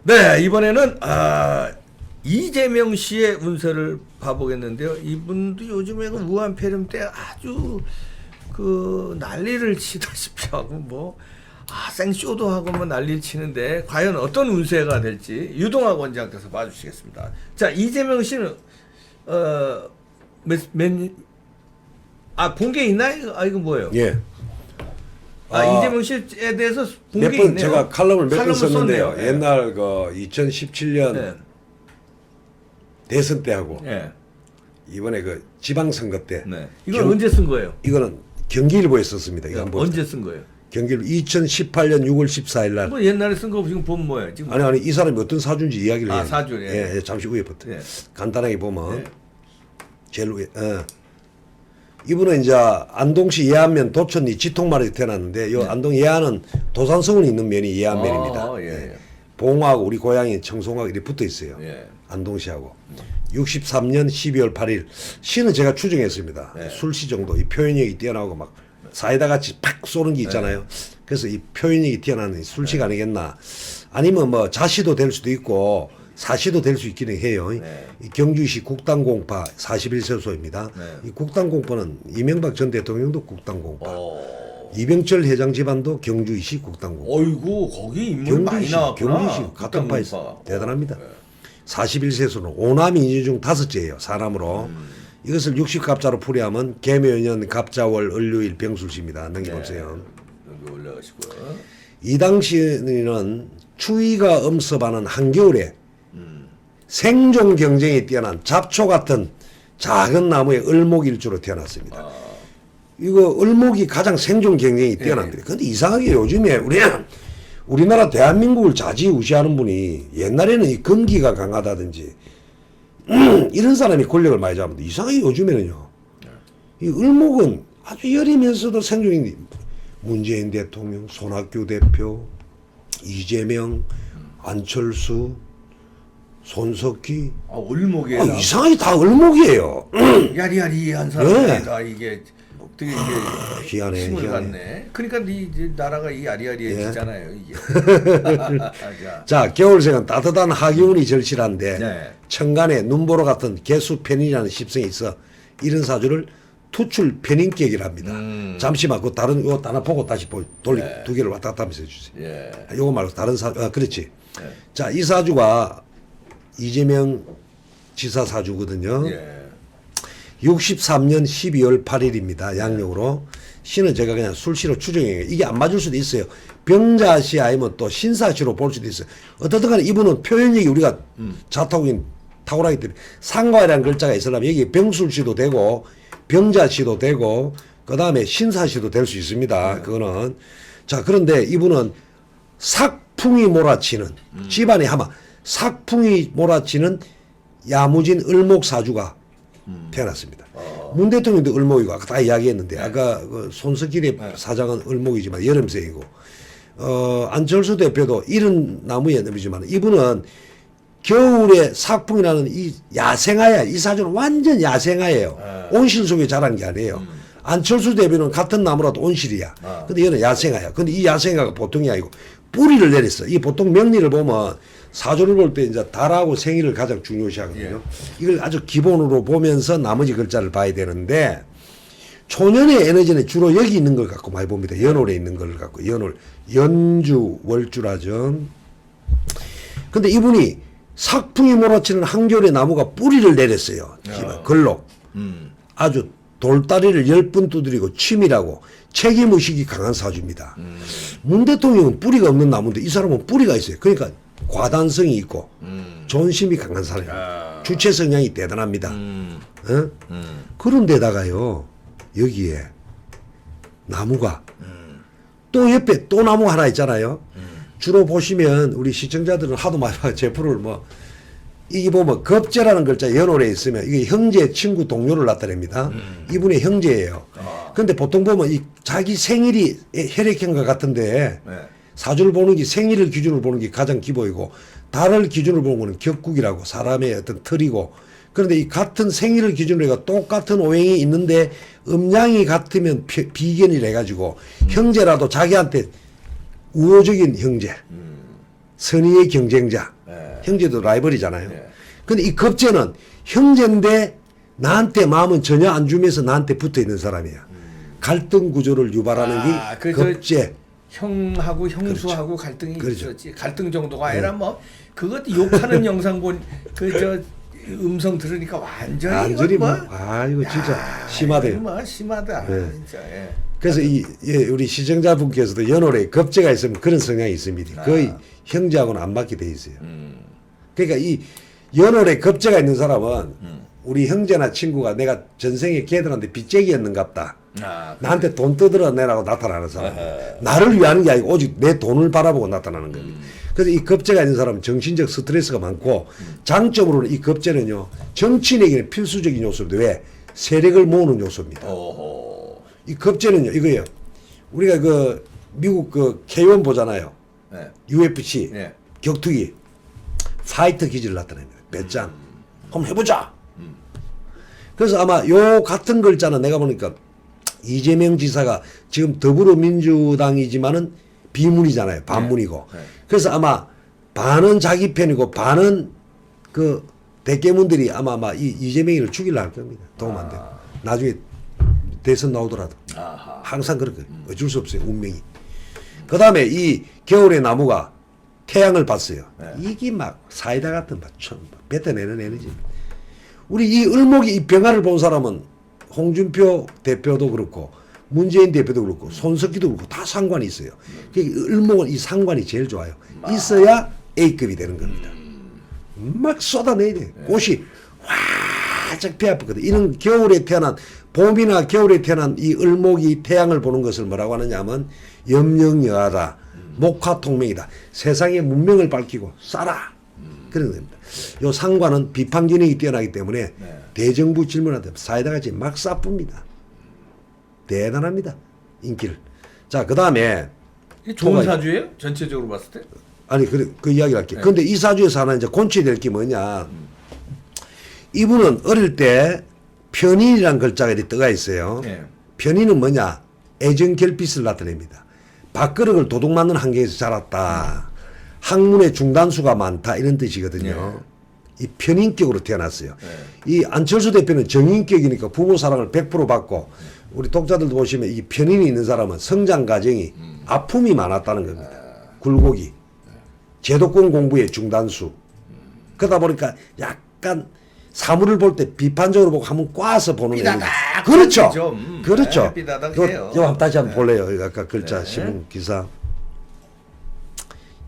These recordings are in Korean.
네, 이번에는 이재명 씨의 운세를 봐보겠는데요. 이분도 요즘에 그 무한 폐렴 때 아주 그 난리를 치다시피 하고 뭐 생쇼도 하고 뭐 난리를 치는데 과연 어떤 운세가 될지 유동학 원장께서 봐주시겠습니다. 자, 이재명 씨는 본 게 있나요? 이거 뭐예요? 예. 이재명 씨에 대해서 본 게 몇 번 있네요. 제가 칼럼을 몇 번 썼는데요. 썼네요. 옛날 그 2017년 네. 대선 때하고 네. 이번에 그 지방선거 때. 네. 이건 언제 쓴 거예요? 이거는 경기일보에 썼습니다. 이거 한번 언제 쓴 거예요? 경기일보 2018년 6월 14일 날. 뭐 옛날에 쓴 거 지금 보면 뭐예요? 지금 아니 이 사람이 어떤 사주인지 이야기를 해요. 사주, 예. 예, 잠시 후에부터. 예. 간단하게 보면 예. 제일 위에 이분은 이제 안동시 예안면 도천리 지통마을에 태어났는데 요 안동 예안은 도산서원이 있는 면이 예안면입니다. 예. 봉화하고 우리 고향인 청송하고 이렇게 붙어 있어요. 예. 안동시하고 63년 12월 8일 시는 제가 추정했습니다. 네. 술시 정도 이 표현력이 뛰어나고 막 사이다 같이 팍 쏘는 게 있잖아요. 그래서 이 표현력이 뛰어나는 술시가 아니겠나. 아니면 뭐 자시도 될 수도 있고 사시도 될 수 있기는 해요. 이 경주시 국당공파 41세소입니다. 이 국당공파는 이명박 전 대통령도 국당공파. 이병철 회장 집안도 경주시 국당공파. 어이구, 거기 인물 많이 나왔구나. 경주시 같은 파에 대단합니다. 41세소는 오남이 인지 중 5제예요. 사람으로. 이것을 60갑자로 풀이하면 개묘년 갑자월 을류일 병술시입니다. 넘겨보세요. 여기 올라가시고요. 이 당시에는 추위가 엄습하는 한겨울에 생존 경쟁이 뛰어난 잡초 같은 작은 나무의 을목일주로 태어났습니다. 이거 을목이 가장 생존 경쟁이 뛰어납니다. 근데 이상하게 요즘에 우리나라 대한민국을 좌지우지하는 분이 옛날에는 이 금기가 강하다든지 이런 사람이 권력을 많이 잡는데 이상하게 요즘에는요. 이 을목은 아주 여리면서도 생존이 문재인 대통령, 손학규 대표, 이재명, 안철수, 손석희. 을목이에요. 이상하게 다 을목이에요. 야리야리한 사람이 다 이게 되게 희한해, 힘을 희한해. 갖네. 그러니까 이 나라가 이 야리야리해지잖아요. 이게. 자, 겨울생은 따뜻한 하기운이 절실한데 네. 천간에 눈보라 같은 개수 편인이라는 십성이 있어 이런 사주를 투출 편인격이랍니다. 잠시만 그 다른 요 하나 보고 다시 두 개를 왔다 갔다 하면서 해주세요. 예. 요거 말고 다른 사주 그렇지. 자, 이 사주가 이재명 지사 사주거든요. 63년 12월 8일입니다. 양력으로. 시는 제가 그냥 술시로 추정해요. 이게 안 맞을 수도 있어요. 병자시 아니면 또 신사시로 볼 수도 있어요. 어떻든 간에 이분은 표현력이 우리가 탁월하기 때문에 상과이라는 글자가 있으려면 여기 병술시도 되고 병자시도 되고 그 다음에 신사시도 될 수 있습니다. 그거는. 자, 그런데 이분은 삭풍이 몰아치는 집안에 하마 삭풍이 몰아치는 야무진 을목사주가 태어났습니다. 문 대통령도 을목이고 아까 다 이야기했는데 아까 그 손석희 사장은 을목이지만 여름생이고 안철수 대표도 이른 나무에 넘이지만 이분은 겨울에 삭풍이라는 이 야생화야. 이 사주는 완전 야생화예요. 온실 속에 자란 게 아니에요. 안철수 대표는 같은 나무라도 온실이야. 근데 얘는 야생화야. 근데 이 야생화가 보통이 아니고 뿌리를 내렸어. 이 보통 명리를 보면 사주를 볼 때 이제 달하고 생일을 가장 중요시하거든요. 이걸 아주 기본으로 보면서 나머지 글자를 봐야 되는데 초년의 에너지는 주로 여기 있는 걸 갖고 많이 봅니다. 연월에 있는 걸 갖고 연주 월주라죠. 근데 이분이 삭풍이 몰아치는 한겨울의 나무가 뿌리를 내렸어요. 걸록. 아주 돌다리를 10번 두드리고 치밀하고 책임의식이 강한 사주입니다. 문 대통령은 뿌리가 없는 나무인데 이 사람은 뿌리가 있어요. 그러니까 과단성이 있고 존심이 강한 사람이에요. 주체 성향이 대단합니다. 그런데다가요 여기에 나무가 또 옆에 또 나무 하나 있잖아요. 주로 보시면 우리 시청자들은 하도 많이 봐요. 제 프로를 이게 보면 겁재라는 글자 연월에 있으면 이게 형제, 친구, 동료를 나타냅니다. 이분의 형제예요. 근데 보통 보면 이 자기 생일이 혈액형과 같은데 사주를 보는 게 생일을 기준으로 보는 게 가장 기본이고 달을 기준으로 보는 거는 격국이라고 사람의 어떤 틀이고 그런데 이 같은 생일을 기준으로 해가 똑같은 오행이 있는데 음양이 같으면 비견이라 해가지고 형제라도 자기한테 우호적인 형제 선의의 경쟁자. 네. 형제도 라이벌이잖아요. 네. 근데 이 겁제는 형제인데 나한테 마음은 전혀 안 주면서 나한테 붙어 있는 사람이야. 갈등 구조를 유발하는 게 겁제. 형하고 형수하고 갈등이 그렇죠. 있었지. 갈등 정도가 아니라 뭐 그것도 욕하는 영상 본 그 저 음성 들으니까 완전히 뭐, 뭐, 이거 진짜 심하대요. 뭐 심하다. 네. 진짜. 예. 그래서 우리 시청자분께서도 연월에 겁제가 있으면 그런 성향이 있습니다. 거의 형제하고는 안 맞게 돼 있어요. 그러니까 이 연월에 겁제가 있는 사람은 우리 형제나 친구가 내가 전생에 걔들한테 빚쟁이였는갑다. 나한테 돈 뜯어내라고 나타나는 사람. 나를 위하는 게 아니고 오직 내 돈을 바라보고 나타나는 겁니다. 그래서 이 겁제가 있는 사람은 정신적 스트레스가 많고 장점으로는 이 겁제는요 정치인에게는 필수적인 요소입니다. 왜? 세력을 모으는 요소입니다. 이 겁제는요 이거예요. 우리가 그 미국 그 K1 보잖아요. 네. UFC 네. 격투기 파이터 기질을 나타냅니다. 배짱. 한번 해보자. 그래서 아마 요 같은 글자는 내가 보니까 이재명 지사가 지금 더불어민주당이지만은 비문이잖아요. 반문이고. 네. 그래서 아마 반은 자기 편이고 반은 그 대깨문들이 아마 이 이재명이를 죽이려 할 겁니다. 도움 안 되고. 나중에 대선 나오더라도. 항상 그렇게 어쩔 수 없어요. 운명이. 그 다음에 이 겨울의 나무가 태양을 봤어요. 네. 이게 막 사이다 같은 뱉어내는 에너지. 우리 이 을목이 이 병화를 본 사람은 홍준표 대표도 그렇고 문재인 대표도 그렇고 손석희도 그렇고 다 상관이 있어요. 그러니까 을목은 이 상관이 제일 좋아요. 있어야 A급이 되는 겁니다. 막 쏟아내야 돼. 꽃이 활짝 피어있거든. 이런 겨울에 태어난 봄이나 겨울에 태어난 이 을목이 태양을 보는 것을 뭐라고 하느냐 하면 염령여하다. 목화통명이다. 세상의 문명을 밝히고 쏴라. 그런 겁니다. 요 상관은 비판 기능이 뛰어나기 때문에 대정부 질문한테 사이다같이 막 쏴쁩니다. 대단합니다. 인기를. 자, 그 다음에 좋은 사주예요? 전체적으로 봤을 때? 아니 그 이야기를 할게요. 근데 이 사주에서 하나 이제 곤치게 될 게 뭐냐. 이분은 어릴 때 편인이라는 글자가 이렇게 떠가 있어요. 네. 편인은 뭐냐. 애정결핍을 나타냅니다. 밥그릇을 도둑 맞는 환경에서 자랐다. 학문의 중단수가 많다. 이런 뜻이거든요. 이 편인격으로 태어났어요. 이 안철수 대표는 정인격이니까 부모 사랑을 100% 받고 우리 독자들도 보시면 이 편인이 있는 사람은 성장 과정이 아픔이 많았다는 겁니다. 굴곡이. 제도권 공부의 중단수. 그러다 보니까 약간 사물을 볼 때 비판적으로 보고 한번 꽈서 보는 거예요. 그렇죠. 그렇죠. 네, 삐다닥해요. 요 다시 한번 볼래요. 아까 글자 신문 기사.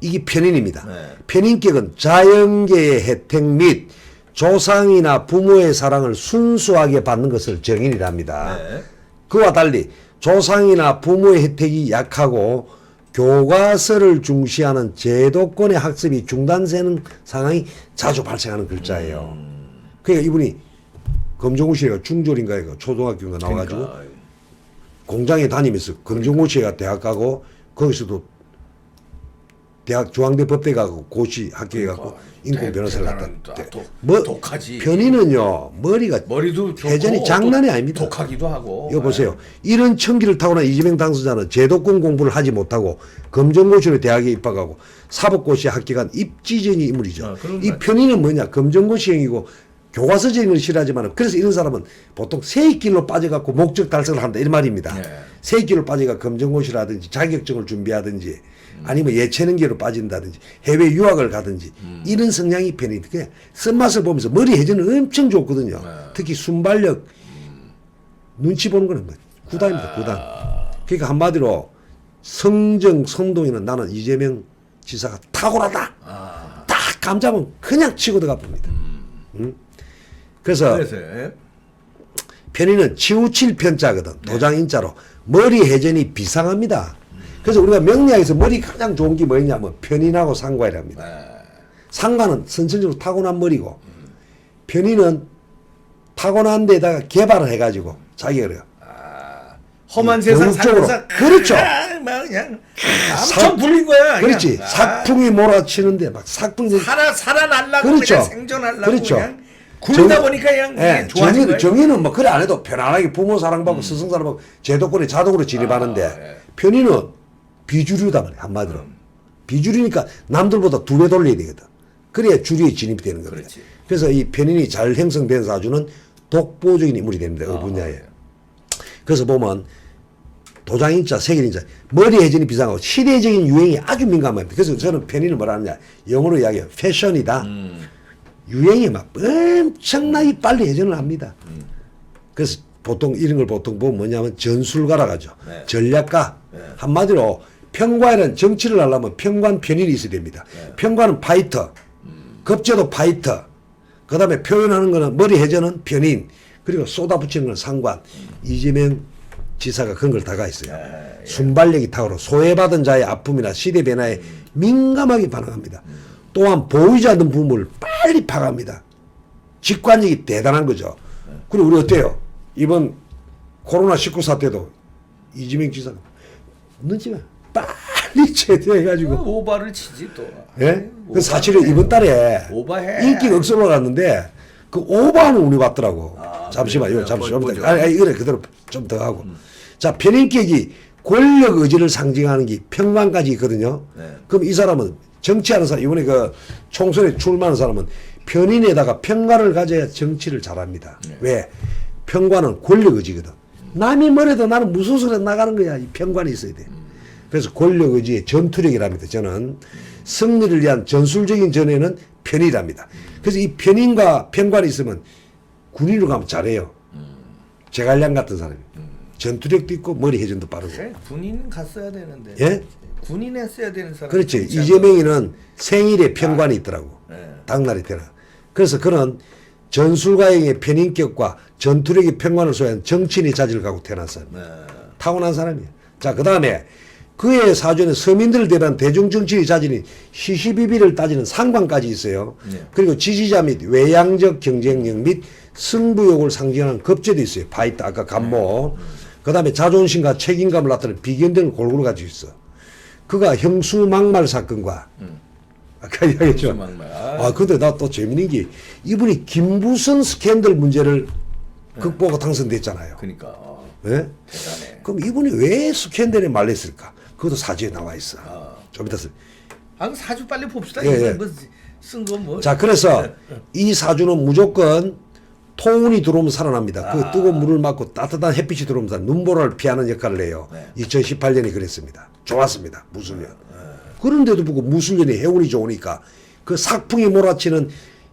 이게 편인입니다. 편인격은 자연계의 혜택 및 조상이나 부모의 사랑을 순수하게 받는 것을 정인이랍니다. 그와 달리 조상이나 부모의 혜택이 약하고 교과서를 중시하는 제도권의 학습이 중단되는 상황이 자주 발생하는 글자예요. 그러니까 이분이 검정고시가 중졸인가 이거 초등학교인가 나와가지고 공장에 다니면서 검정고시가 대학 가고 거기서도 대학 중앙대 법대 가고 고시 학교에 가고 인권 변호사를 갔다. 독하지. 편의는요 머리도 회전이 장난이 아닙니다. 독하기도 하고. 이거 보세요. 이런 청기를 타고난 이재명 당선자는 제도권 공부를 하지 못하고 검정고시로 대학에 입학하고 사법고시 합격한 입지전이 인물이죠. 이 편의는 뭐냐? 검정고시형이고 교과서적인 걸 싫어하지만 그래서 이런 사람은 보통 세익길로 빠져갖고 목적 달성을 한다 이런 말입니다. 세익길로 빠져가 검정고시라든지 자격증을 준비하든지 아니면 예체능계로 빠진다든지 해외 유학을 가든지 이런 성향이 편이니까 쓴맛을 보면서 머리 회전은 엄청 좋거든요. 특히 순발력 눈치 보는 거는 구단입니다. 구단. 그러니까 한마디로 성정 선동에는 나는 이재명 지사가 탁월하다. 딱 감잡으면 그냥 치고 들어가 봅니다. 그래서 편의는 치우칠 편자거든. 도장인자로 머리 회전이 비상합니다. 그래서 우리가 명리학에서 머리 가장 좋은 게 뭐냐면 편인하고 상관이랍니다. 상관은 선천적으로 타고난 머리고 편인은 타고난 데다가 개발을 해가지고 자기가 그래요. 험한 세상 살면서 그렇죠. 막 그냥 엄청 불린 거야. 그렇지. 그냥. 삭풍이 몰아치는데 막 삭풍이 살아날라고 그렇죠. 그냥 생존하려고 그렇죠. 그냥 굴다 보니까 그냥 좋아진 거예요. 정의는 뭐 그래 안 해도 편안하게 부모 사랑받고 스승 사랑받고 제도권에 자동으로 진입하는데 편의는 비주류다 말이야 한마디로. 비주류니까 남들보다 2배 돌려야 되거든. 그래야 주류에 진입이 되는 겁니다. 그렇지. 그래서 이 편인이 잘 형성된 사주는 독보적인 인물이 됩니다. 그 분야에. 그래서 보면 도장인자, 색일인자, 머리 회전이 비상하고 시대적인 유행이 아주 민감합니다. 그래서 저는 편인을 뭐라 하느냐, 영어로 이야기해요. 패션이다. 유행이 막 엄청나게 빨리 회전을 합니다. 그래서 보통 이런 걸 보통 보면 뭐냐면 전술가라고 하죠. 네. 전략가. 네. 한마디로 평관에는 정치를 하려면 평관 편인이 있어야 됩니다. 네. 평관은 파이터, 급제도 파이터, 그 다음에 표현하는 거는 머리 회전은 편인, 그리고 쏟아붙이는 건 상관. 이재명 지사가 그런 걸 다가 있어요. 예. 순발력이 탁월하고 소외받은 자의 아픔이나 시대 변화에 민감하게 반응합니다. 또한 보이지 않는 부분을 빨리 파악합니다. 직관력이 대단한 거죠. 그리고 우리 어때요? 이번 코로나19 사태도 이재명 지사가 늦지만 빨리 제대해가지고 오바를 치지 또. 예? 그 사실은 이번 달에 오바해. 인기가 억수로 올랐는데 그 오바는 우리 왔더라고. 아, 잠시만, 그래요? 이거 잠시만. 보죠. 아니, 이거는 그대로 좀 더 하고. 자, 편인격이 권력 의지를 상징하는 게 평관까지 있거든요. 네. 그럼 이 사람은 정치하는 사람, 이번에 그 총선에 출마하는 사람은 편인에다가 평관을 가져야 정치를 잘합니다. 네. 왜? 평관은 권력 의지거든. 남이 뭐래도 나는 무소속에 나가는 거야. 이 평관이 있어야 돼. 그래서 권력 의지의 전투력이랍니다. 저는 승리를 위한 전술적인 전에는 편이랍니다. 그래서 이 편인과 평관이 있으면 군인으로 가면 잘해요. 제갈량 같은 사람이. 전투력도 있고 머리 회전도 빠르고. 그래, 군인 갔어야 되는데. 예? 군인 했어야 되는 사람. 그렇지. 이재명이는 생일에 평관이 있더라고. 네. 당날이 되나. 그래서 그는 전술가형의 편인격과 전투력의 평관을 소유한 정치인의 자질을 갖고 태어났어요. 네. 타고난 사람이에요. 자, 그 다음에 그의 사주에는 서민들을 대변한 대중정치의 자질인 시시비비를 따지는 상관까지 있어요. 네. 그리고 지지자 및 외양적 경쟁력 및 승부욕을 상징하는 급제도 있어요. 파이터, 아까 간모. 그 다음에 자존심과 책임감을 나타내는 비견등을 골고루 가지고 있어. 그가 형수막말 사건과 아까 이야기했죠. 형수막말. 아, 근데 나 또 재밌는 게 이분이 김부선 스캔들 문제를 극복하고 당선됐잖아요. 그러니까 예? 대단해. 그럼 이분이 왜 스캔들에 말렸을까? 그것도 사주에 나와 있어. 좀 이따 쓸. 아, 사주 빨리 봅시다. 예, 이거 예. 뭐쓴거 뭐. 자, 그래서 이 사주는 무조건 토운이 들어오면 살아납니다. 그 뜨거운 물을 맞고 따뜻한 햇빛이 들어오면 눈보라를 피하는 역할을 해요. 네. 2018년이 그랬습니다. 좋았습니다. 무술년. 그런데도 불구하고 무술년이 해운이 좋으니까 그 삭풍이 몰아치는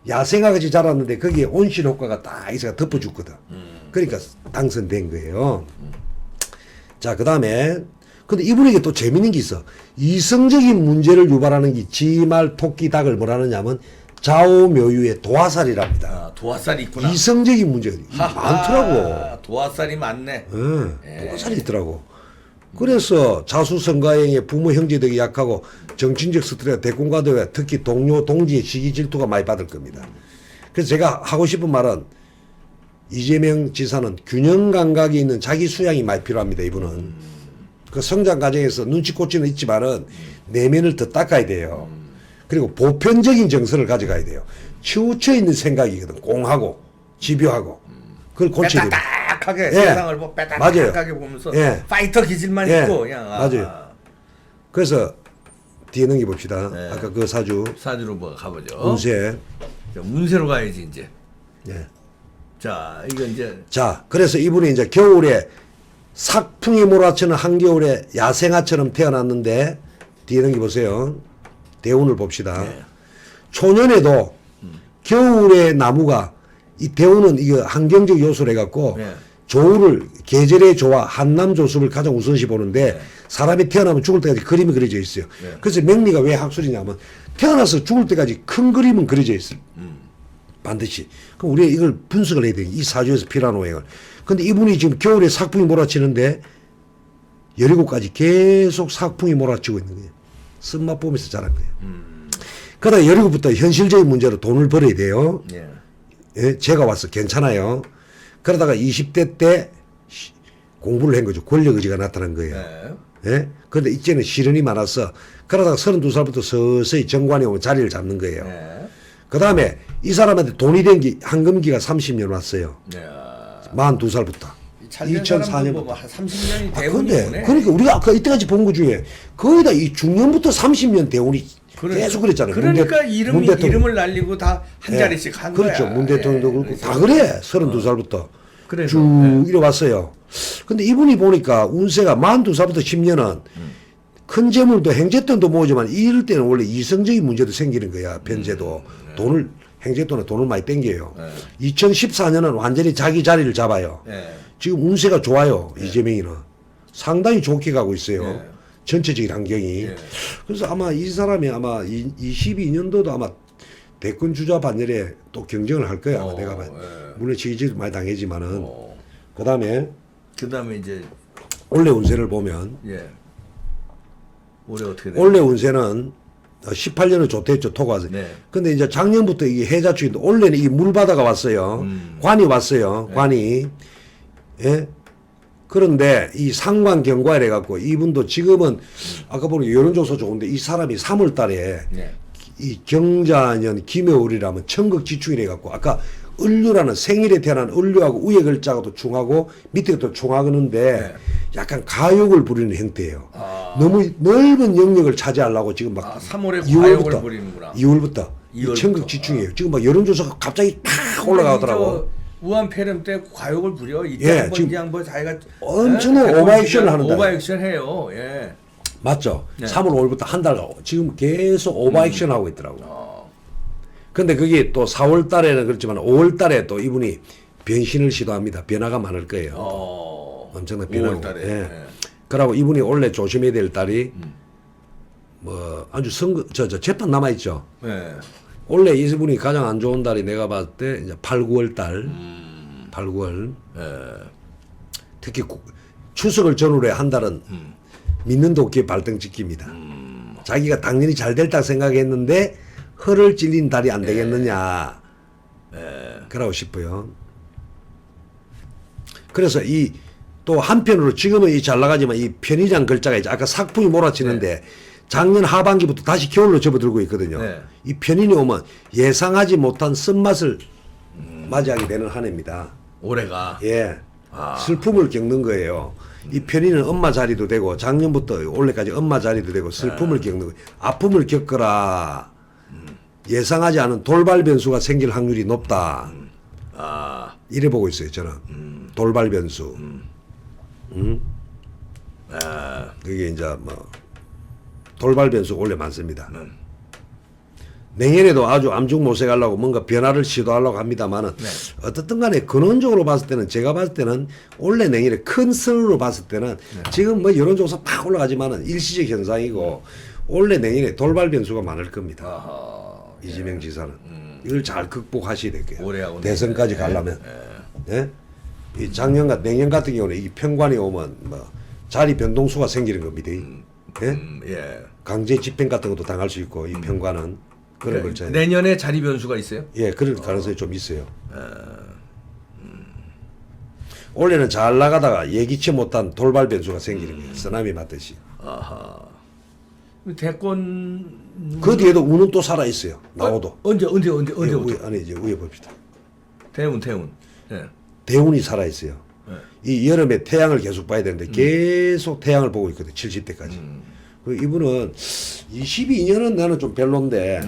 야생화 같이 자랐는데 거기에 온실 효과가 딱 이사가 덮어줬거든. 그러니까 당선된 거예요. 자, 그 다음에 근데 이분에게 또 재밌는 게 있어. 이성적인 문제를 유발하는 게 지말, 토끼, 닭을 뭐라느냐면 좌우묘유의 도화살이랍니다. 아, 도화살이 있구나. 이성적인 문제가 많더라고. 도화살이 많네. 도화살이 있더라고. 그래서 자수성가형의 부모 형제 덕이 약하고 정신적 스트레스가 대공과도에 특히 동료 동지의 시기 질투가 많이 받을 겁니다. 그래서 제가 하고 싶은 말은 이재명 지사는 균형 감각이 있는 자기 수양이 많이 필요합니다. 이분은 그 성장 과정에서 눈치코치는 있지만은 내면을 더 닦아야 돼요. 그리고 보편적인 정서를 가져가야 돼요. 치우쳐 있는 생각이거든. 공하고 집요하고 그걸 고쳐야 돼요. 빼딱하게 예. 세상을 뭐 빼딱하게 맞아요. 보면서 예. 파이터 기질만 예. 있고 그냥 맞아요. 그래서 뒤에 넘겨봅시다. 네. 아까 그 사주 사주로 뭐 가보죠. 운세. 자, 문세로 가야지 이제. 예. 자, 이거 이제 자, 그래서 이분이 이제 겨울에 삭풍이 몰아치는 한겨울에 야생화처럼 태어났는데 뒤에 넘겨보세요. 대운을 봅시다. 네. 초년에도 겨울에 나무가 이 대운은 이거 환경적 요소를 해갖고 네. 조우를 계절의 조화 한남 조수를 가장 우선시 보는데 네. 사람이 태어나면 죽을 때까지 그림이 그려져 있어요. 네. 그래서 명리가 왜 학술이냐면 태어나서 죽을 때까지 큰 그림은 그려져 있어요. 반드시. 그럼 우리가 이걸 분석을 해야 돼요. 이 사주에서 필요한 오행을. 근데 이분이 지금 겨울에 삭풍이 몰아치는데 17가지 계속 삭풍이 몰아치고 있는 거예요. 쓴맛 보면서 자란 거예요. 그러다 17부터 현실적인 문제로 돈을 벌어야 돼요. 예. 예, 제가 와서 괜찮아요. 그러다가 20대 때 공부를 한 거죠. 권력 의지가 나타난 거예요. 네. 예? 그런데 이제는 시련이 많아서 그러다가 32살부터 서서히 정관이 오면 자리를 잡는 거예요. 네. 그 다음에 이 사람한테 돈이 된 게 황금기가 30년 왔어요. 네. 42살부터. 잘된 2004 사람도 년부터. 뭐한 30년이 아, 대운이 근데 오네. 그러니까 우리가 아까 이때까지 본 것 중에 거의 다 이 중년부터 30년 대운이 계속 그랬잖아요. 그러니까 문 대통령. 이름을 날리고 다 한 예. 자리씩 한 그렇죠. 거야. 문 대통령도 예. 그렇고 그래서 다 그래. 32살부터 그래서, 쭉 이뤄왔어요. 근데 이분이 보니까 운세가 42살부터 10년은 큰 재물도 행제돈도 모으지만 이럴 때는 원래 이성적인 문제도 생기는 거야. 변제도 돈을 행제돈에 돈을 많이 땡겨요. 2014년은 완전히 자기 자리를 잡아요. 예. 지금 운세가 좋아요. 이재명이는 상당히 좋게 가고 있어요. 예. 전체적인 환경이. 예. 그래서 아마 이 사람이 아마 22년도도 아마 대권 주자 반열에 또 경쟁을 할 거야. 내가 봐. 물론 지지도 많이 당했지만은. 그다음에 그다음에 이제 올해 운세를 보면 예. 올해 어떻게 돼요? 올해 운세는 18년은 좋댔죠. 토가 와서. 네. 근데 이제 작년부터 이게 해자축인데 올해는 이 물바다가 왔어요. 관이 왔어요. 관이. 예. 그런데 이 상관 경과를 해갖고 이분도 지금은 아까 보니까 여론조사 좋은데 이 사람이 3월 달에 네. 이 경자년 김여울이라면 천극지충이라 해갖고 아까 을류라는 생일에 태어난 을류하고 위에 글자가 또 중하고 밑에 또 중하는데 약간 가욕을 부리는 형태예요. 너무 넓은 영역을 차지하려고 지금 막 3월에 과욕을 부리는구나. 2월부터 2월부터. 천극지충이에요. 지금 막 여론조사가 갑자기 팍 올라가더라고. 우한 폐렴 때 과욕을 부려. 이때 예, 한번 지금 이제 한번 자기가 엄청난 예, 오버액션을 하는다. 오버액션 해요. 예. 맞죠? 네. 3월 5월부터 한 달 지금 계속 오버액션 하고 있더라고요. 근데 그게 또 4월 달에는 그렇지만 5월 달에 또 이분이 변신을 시도합니다. 변화가 많을 거예요. 엄청난 변화가. 5월 달에. 예. 예. 그러고 이분이 원래 조심해야 될 달이 뭐 아주 저 재판 남아 있죠. 예. 원래 이분이 가장 안 좋은 달이 내가 봤을 때 이제 8, 9월 달. 8, 9월. 특히 추석을 전후로 한 달은 믿는 도끼에 발등 찍힙니다. 자기가 당연히 잘 될다 생각했는데 허를 찔린 달이 안 되겠느냐. 그러고 싶어요. 그래서 이 또 한편으로 지금은 이 잘 나가지만 이 편의장 글자가 이제 아까 삭풍이 몰아치는데 작년 하반기부터 다시 겨울로 접어들고 있거든요. 네. 이 편인이 오면 예상하지 못한 쓴맛을 맞이하게 되는 한 해입니다. 올해가. 예. 슬픔을 겪는 거예요. 이 편인은 엄마 자리도 되고 작년부터 올해까지 엄마 자리도 되고 슬픔을 겪는 거예요. 아픔을 겪거라. 예상하지 않은 돌발 변수가 생길 확률이 높다. 이래 보고 있어요, 저는. 돌발 변수. 그게 이제 뭐 돌발 변수가 원래 많습니다. 내년에도 아주 암중모색 하려고 뭔가 변화를 시도하려고 합니다만은 어떻든 간에 근원적으로 봤을 때는 제가 봤을 때는 올해 내년에 큰 선으로 봤을 때는 지금 뭐 여론조사 팍 올라가지만은 일시적 현상이고 올해 내년에 돌발 변수가 많을 겁니다. 이재명 지사는 이걸 잘 극복하셔야 될 거예요. 올해하고 대선까지 내년에. 가려면. 예? 이 작년과 내년 같은 경우는 이 평관이 오면 뭐 자리 변동수가 생기는 겁니다. 예? 예. 강제 집행 같은 것도 당할 수 있고 이 평관은 그런 걸 잘. 내년에 자리 변수가 있어요? 예, 그럴 가능성이 좀 있어요. 올해는 잘 나가다가 예기치 못한 돌발 변수가 생기는 거예요. 쓰나미 맞듯이. 대권 그 뒤에도 운은 또 살아 있어요. 나오도. 언제부터? 위에, 아니 이제 위에 봅시다. 대운. 예. 대운이 살아 있어요. 이 여름에 태양을 계속 봐야 되는데 계속 태양을 보고 있거든. 70대까지. 그리고 이분은 22년은 나는 좀 별론데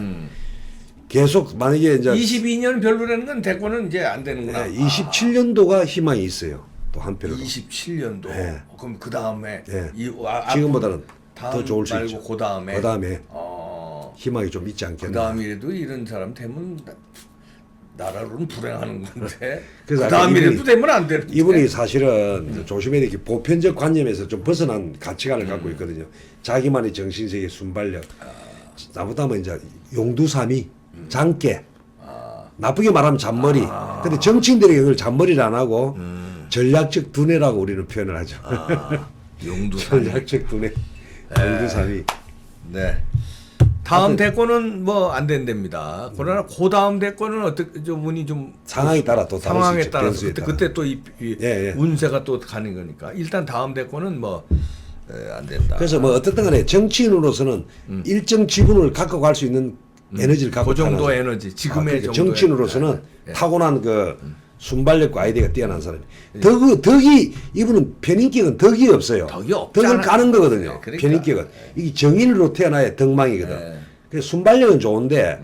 계속 만약에 이제 22년 별로라는 건 대권은 이제 안 되는구나. 27년도가 희망이 있어요. 또 한편으로. 27년도. 예. 그럼 그 다음에 예. 지금보다는 더 좋을 수 있죠. 그 다음에. 그 다음에 희망이 좀 있지 그 않겠나. 다음이라도 이런 사람 되면 나라로는 불행하는 건데. 그래서 그 다음이라도 이분이- 되면 안 되는데. 이분이 사실은 이제 조심해야 될 게 보편적 관념에서 좀 벗어난 가치관을 갖고 있거든요. 자기만의 정신세계 순발력. 나보다는 이제 용두삼이, 장깨. 나쁘게 말하면 잔머리. 근데 정치인들이 그걸 잔머리를 안 하고 전략적 두뇌라고 우리는 표현을 하죠. 용두삼이. 전략적 두뇌. 용두삼이. 네. 다음 대권은 뭐 안 된답니다. 그러나 그 다음 대권은 어떻게 좀 운이 좀 상황에 따라 또 다를 수 상황에 있죠. 따라서 변수에 따라. 그때 또 예. 운세가 또 가는 거니까 일단 다음 대권은 뭐 안 된다. 그래서 뭐 어떻든 간에 정치인으로서는 일정 지분을 갖고 갈 수 있는 에너지를 갖고 그 정도 타는 에너지 지금의 그러니까 정도 정치인으로서는 예. 타고난 그 순발력과 아이디어가 뛰어난 사람이. 덕이 이분은 편인격은 덕이 없어요. 덕이 없잖아. 덕을 까는 거거든요. 네, 그러니까. 편인격은 이게 정인으로 태어나야 덕망이거든. 네. 그래서 순발력은 좋은데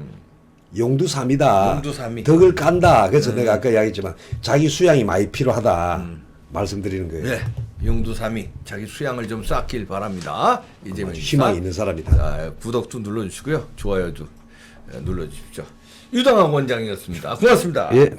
용두삼이다. 용두삼이. 덕을 깐다. 그래서 내가 아까 이야기했지만 자기 수양이 많이 필요하다 말씀드리는 거예요. 네. 용두삼이 자기 수양을 좀 쌓길 바랍니다. 이재명 아주 지사. 희망이 있는 사람이다. 자, 구독도 눌러주시고요. 좋아요도 눌러주십시오. 유당한 원장이었습니다. 고맙습니다. 예.